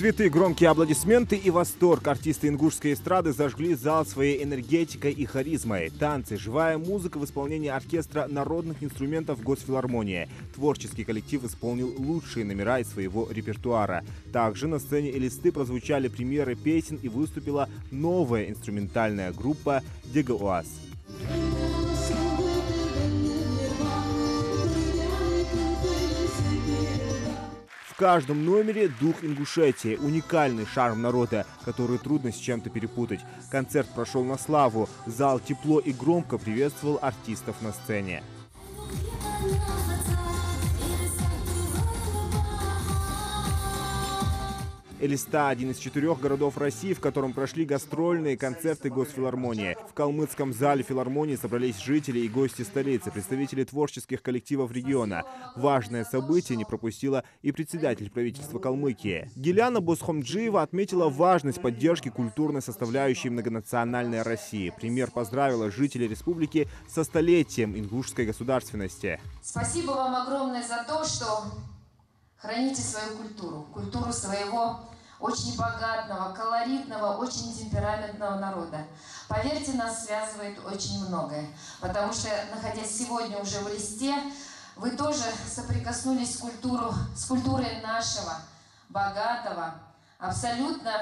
Цветы, громкие аплодисменты и восторг. Артисты ингушской эстрады зажгли зал своей энергетикой и харизмой. Танцы, живая музыка в исполнении оркестра народных инструментов Госфилармонии. Творческий коллектив исполнил лучшие номера из своего репертуара. Также на сцене Элисты прозвучали премьеры песен и выступила новая инструментальная группа «Дегоас». В каждом номере дух Ингушетии, уникальный шарм народа, который трудно с чем-то перепутать. Концерт прошел на славу. Зал тепло и громко приветствовал артистов на сцене. Элиста – один из 4 городов России, в котором прошли гастрольные концерты Госфилармонии. В калмыцком зале филармонии собрались жители и гости столицы, представители творческих коллективов региона. Важное событие не пропустила и председатель правительства Калмыкии. Гиляна Босхомджиева отметила важность поддержки культурной составляющей многонациональной России. Премьер поздравила жителей республики со столетием ингушской государственности. Спасибо вам огромное за то, что храните свою культуру своего очень богатого, колоритного, очень темпераментного народа. Поверьте, нас связывает очень многое, потому что, находясь сегодня уже в Элисте, вы тоже соприкоснулись с культурой нашего, богатого, абсолютно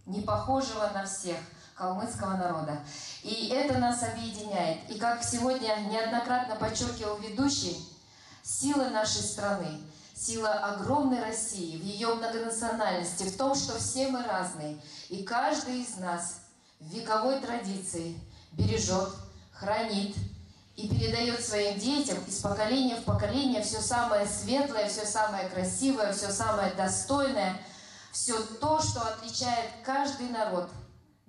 не похожего на всех калмыцкого народа. И это нас объединяет. И как сегодня неоднократно подчеркивал ведущий, сила нашей страны, сила огромной России в ее многонациональности, в том, что все мы разные. И каждый из нас в вековой традиции бережет, хранит и передает своим детям из поколения в поколение все самое светлое, все самое красивое, все самое достойное, все то, что отличает каждый народ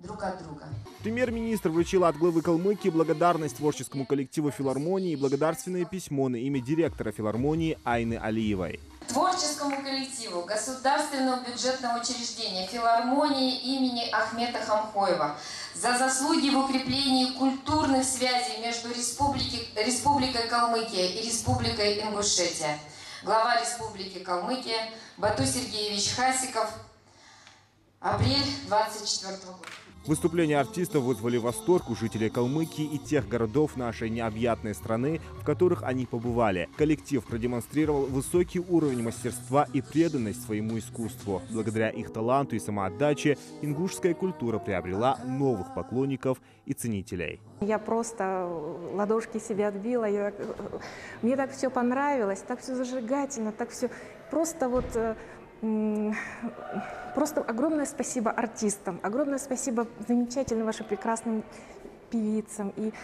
друг от друга. Премьер-министр вручила от главы Калмыкии благодарность творческому коллективу филармонии и благодарственное письмо на имя директора филармонии Айны Алиевой. Творческому коллективу Государственного бюджетного учреждения филармонии имени Ахмета Хамхоева за заслуги в укреплении культурных связей между Республикой Калмыкия и Республикой Ингушетия. Глава Республики Калмыкия Бату Сергеевич Хасиков. Апрель 24 года. Выступления артистов вызвали восторг у жителей Калмыкии и тех городов нашей необъятной страны, в которых они побывали. Коллектив продемонстрировал высокий уровень мастерства и преданность своему искусству. Благодаря их таланту и самоотдаче ингушская культура приобрела новых поклонников и ценителей. Я просто ладошки себе отбила. Мне так все понравилось, так все зажигательно, так все просто вот... Просто огромное спасибо артистам, огромное спасибо замечательным вашим прекрасным певицам и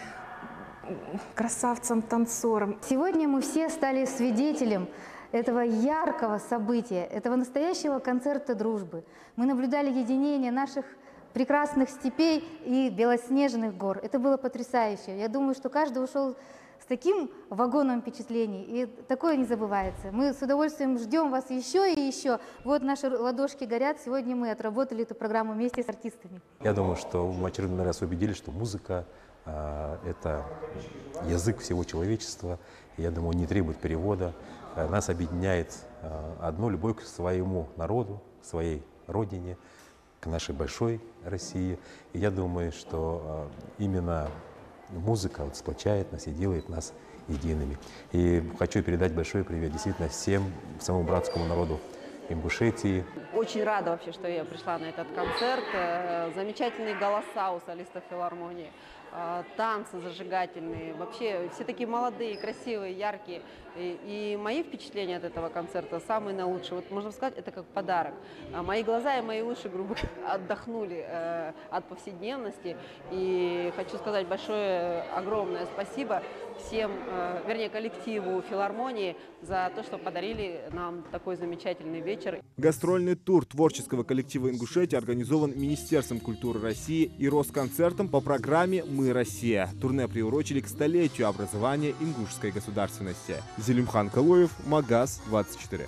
красавцам-танцорам. Сегодня мы все стали свидетелем этого яркого события, этого настоящего концерта дружбы. Мы наблюдали единение наших прекрасных степей и белоснежных гор. Это было потрясающе. Я думаю, что каждый ушел с таким вагоном впечатлений, и такое не забывается. Мы с удовольствием ждем вас еще и еще. Вот наши ладошки горят, сегодня мы отработали эту программу вместе с артистами. Я думаю, что мы очередной раз убедились, что музыка это язык всего человечества, и, я думаю, не требует перевода. Нас объединяет одно — любовь к своему народу, к своей родине, к нашей большой России. И я думаю, что именно музыка сплочает нас и делает нас едиными. И хочу передать большой привет действительно всем, самому братскому народу Ингушетии. Очень рада вообще, что я пришла на этот концерт. Замечательные голоса у солистов филармонии, танцы зажигательные. Вообще все такие молодые, красивые, яркие. И мои впечатления от этого концерта самые наилучшие. Вот можно сказать, это как подарок. Мои глаза и мои уши, грубо говоря, отдохнули от повседневности. И хочу сказать большое, огромное спасибо всем, вернее, коллективу филармонии за то, что подарили нам такой замечательный вечер. Гастрольный тур творческого коллектива Ингушетии организован Министерством культуры России и Росконцертом по программе «Мы Россия». Турне приурочили к столетию образования ингушской государственности. Зелимхан Калоев, Магаз 24.